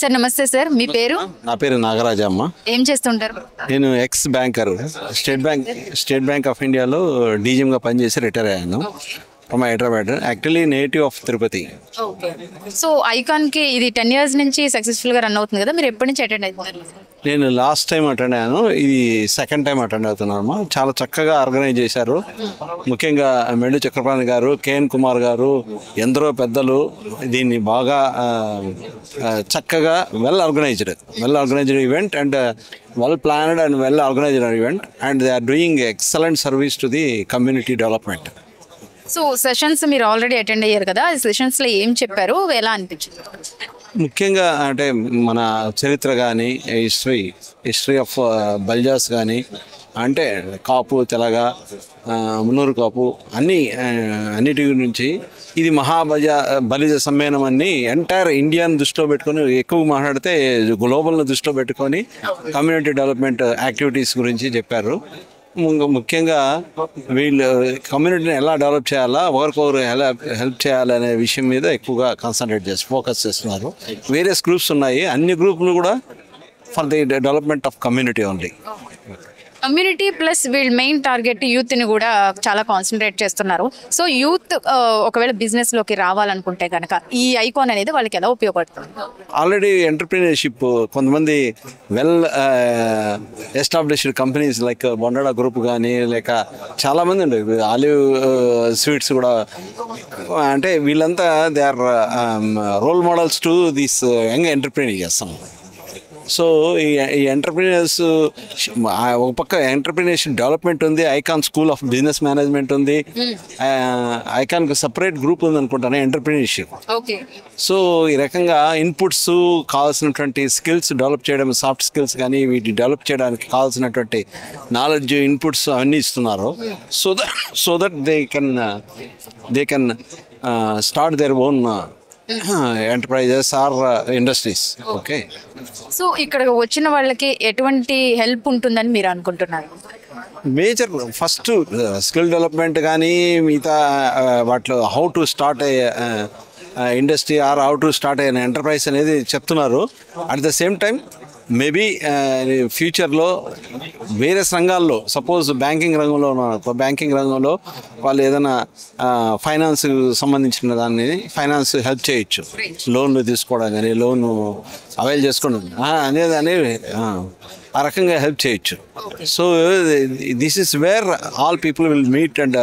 Sir నమస్తే sir, మీ పేరు? నా పేరు నాగరాజమ్మ. ఏం చేస్తుంటారు? నేను ex banker, state bank of ఇండియాలో డీజీఎంగా పనిచేసి రిటైర్ అయ్యాను. From Hyderabad, actually native of Tirupati. Okay. So ఐకాన్కి ఇది 10 years నుంచి సక్సెస్ఫుల్గా రన్ అవుతుంది కదా, మీరు ఎప్పటి నుంచి అటెండ్ అవుతున్నారు? నేను లాస్ట్ టైం అటెండ్ అయ్యాను, ఇది సెకండ్ టైం అటెండ్ అవుతున్నాను. చాలా చక్కగా ఆర్గనైజ్ చేశారు. ముఖ్యంగా మెండు చక్రపాణి గారు, కేఎన్ కుమార్ గారు, ఎందరో పెద్దలు దీన్ని బాగా చక్కగా well organised event and well planned and well organized event, and they are doing excellent service to the community development. So sessions మీరు ఆల్రెడీ అటెండ్ అయ్యారు కదా, సెషన్స్లో ఏం చెప్పారు, ఎలా అనిపించింది? ముఖ్యంగా అంటే మన చరిత్ర కానీ, హిస్టరీ ఆఫ్ బల్జాస్ కానీ, అంటే కాపు, తెలగ, మున్నూరు కాపు అన్నిటి గురించి ఇది బలిజ సమ్మేళనం అని ఎంటైర్ ఇండియాను దృష్టిలో పెట్టుకొని ఎక్కువ మాట్లాడితే గ్లోబల్ను దృష్టిలో పెట్టుకొని కమ్యూనిటీ డెవలప్మెంట్ యాక్టివిటీస్ గురించి చెప్పారు. ముఖ్యంగా వీళ్ళు కమ్యూనిటీని ఎలా డెవలప్ చేయాలా, ఒకరికొకరు ఎలా హెల్ప్ చేయాలనే విషయం మీద ఎక్కువగా ఫోకస్ చేస్తున్నారు. వేరియస్ గ్రూప్స్ ఉన్నాయి, అన్ని గ్రూపులు కూడా for the development of community only. Community plus వీళ్ళ మెయిన్ టార్గెట్ యూత్ని కూడా చాలా కాన్సన్ట్రేట్ చేస్తున్నారు. సో యూత్ ఒకవేళ బిజినెస్లోకి రావాలనుకుంటే కనుక ఈ ఐకాన్ అనేది వాళ్ళకి ఎలా ఉపయోగపడుతుంది? ఆల్రెడీ ఎంటర్ప్రీనర్షిప్ కొంతమంది well established companies like Bondada group కానీ, లేక చాలామంది ఉండేవి, ఆలివ్ స్వీట్స్ కూడా, అంటే వీళ్ళంతా they are role models to this young entrepreneur చేస్తాం. సో ఈ ఎంటర్ప్రీనర్స్ ఒక పక్క ఎంటర్ప్రీనర్షిప్ డెవలప్మెంట్ ఉంది, Icon School of Business Management ఉంది, ఐకాన్కి సపరేట్ గ్రూప్ ఉంది అనుకుంటాను ఎంటర్ప్రీనర్షిప్. సో ఈ రకంగా ఇన్పుట్స్ కావాల్సినటువంటి స్కిల్స్ డెవలప్ చేయడం, సాఫ్ట్ స్కిల్స్ కానీ వీటి డెవలప్ చేయడానికి కావాల్సినటువంటి నాలెడ్జ్, ఇన్పుట్స్ అవన్నీ ఇస్తున్నారు. So that they can start their own enterprises or industries. Okay. So ఇక్కడ వచ్చిన వాళ్ళకి ఎటువంటి హెల్ప్ ఉంటుందని మీరు అనుకుంటున్నారు? మేజర్ ఫస్ట్ స్కిల్ డెవలప్మెంట్ కానీ, మిగతా వాటిలో how to start industry or how to start enterprise అనేది చెప్తున్నారు. At the same time maybe ఫ్యూచర్లో వేరే రంగాల్లో, సపోజ్ బ్యాంకింగ్ రంగంలో వాళ్ళు ఏదైనా ఫైనాన్స్ సంబంధించిన దాన్ని ఫైనాన్స్ హెల్ప్ చేయొచ్చు, లోన్లు తీసుకోవడం కానీ, లోన్ అవైల్ చేసుకోవడం అనేది ఆ రకంగా హెల్ప్ చేయొచ్చు. So this is where all people will meet and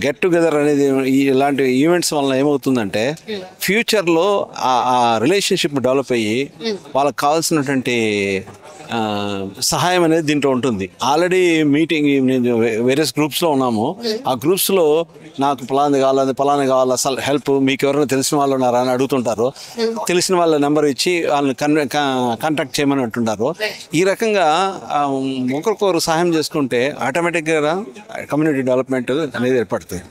get together అనేది. ఇలాంటి ఈవెంట్స్ వల్ల ఏమవుతుందంటే ఫ్యూచర్లో ఆ రిలేషన్షిప్ డెవలప్ అయ్యి వాళ్ళకి కావాల్సినటువంటి సహాయం అనేది దీంట్లో ఉంటుంది. ఆల్రెడీ మీటింగ్ వేరియస్ గ్రూప్స్లో ఉన్నాము. ఆ గ్రూప్స్లో నాకు పలానా కావాలి అసలు హెల్ప్, మీకు ఎవరైనా తెలిసిన వాళ్ళు ఉన్నారా అని అడుగుతుంటారు. తెలిసిన వాళ్ళ నెంబర్ ఇచ్చి వాళ్ళని కాంటాక్ట్ చేయమని అంటుంటారు. ఈ రకంగా ఒకరికొకరు సహాయం చేసుకుంటే ఆటోమేటిక్గా కమ్యూనిటీ డెవలప్మెంట్ అనేది ఏర్పడుతుంది.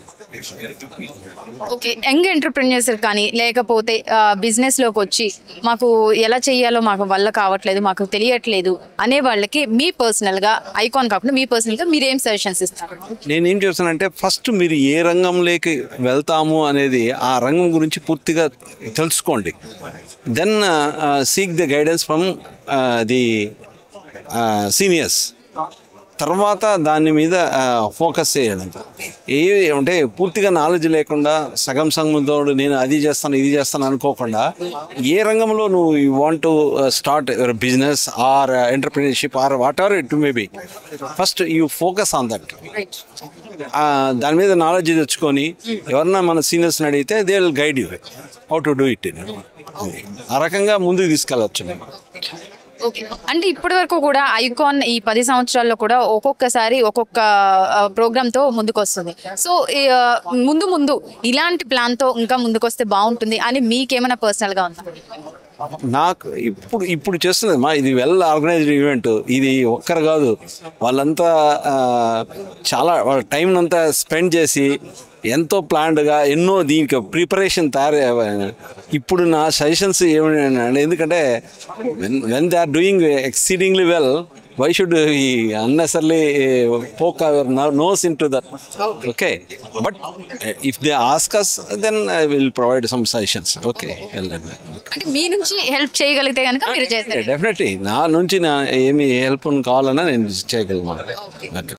ఓకే. యంగ్ ఎంటర్ప్రెన్యూర్స్ కానీ, లేకపోతే బిజినెస్లోకి వచ్చి మాకు ఎలా చేయాలో మాకు వల్ల కావట్లేదు, మాకు తెలియట్లేదు అనే వాళ్ళకి మీ పర్సనల్గా, ఐకాన్ కాకుండా మీ పర్సనల్గా మీరు ఏం సజెషన్స్ ఇస్తారు? నేనేం చేస్తానంటే ఫస్ట్ మీరు ఏ రంగంలోకి వెళ్తాము అనేది ఆ రంగం గురించి పూర్తిగా తెలుసుకోండి. Then seek the guidance from the seniors. తర్వాత దాని మీద ఫోకస్ చేయాలి. అంటే పూర్తిగా నాలెడ్జ్ లేకుండా సగంతో నేను అది చేస్తాను ఇది చేస్తాను అనుకోకుండా, ఏ రంగంలో నువ్వు you want to start your business or entrepreneurship or whatever it may be, first you focus on that. దాని మీద నాలెడ్జ్ తెచ్చుకొని ఎవరన్నా మన సీనియర్స్ని అడిగితే they will guide you how to do it. ఆ రకంగా ముందుకు తీసుకెళ్ళచ్చు. ఓకే. అంటే ఇప్పటి వరకు కూడా ఐకాన్ ఈ 10 సంవత్సరాల్లో కూడా ఒక్కొక్కసారి ఒక్కొక్క ప్రోగ్రామ్తో ముందుకు వస్తుంది. సో ముందు ఇలాంటి ప్లాన్తో ఇంకా ముందుకు వస్తే బాగుంటుంది అని మీకేమైనా పర్సనల్గా ఉందా? నాకు ఇప్పుడు చేస్తున్నది ఇది వెల్ ఆర్గనైజ్డ్ ఈవెంట్. ఇది ఒక్కరు కాదు, వాళ్ళంతా చాలా వాళ్ళ టైం అంతా స్పెండ్ చేసి ఎంతో ప్లాన్డ్గా ఎన్నో దీనికి ప్రిపరేషన్ ఇప్పుడు నా సజెషన్స్ ఏమైనా, ఎందుకంటే when they are doing exceedingly well, why should we unnecessarily poke our nose into that? Okay, but if they ask us, then I will provide some suggestions. Okay, అంటే మీ నుంచి హెల్ప్ చేయగలిగితే కనుక మీరు చేస్తారు. డెఫినెట్లీ నా నుంచి ఏమి హెల్ప్ కావాలన్నా నేను చేయగలను.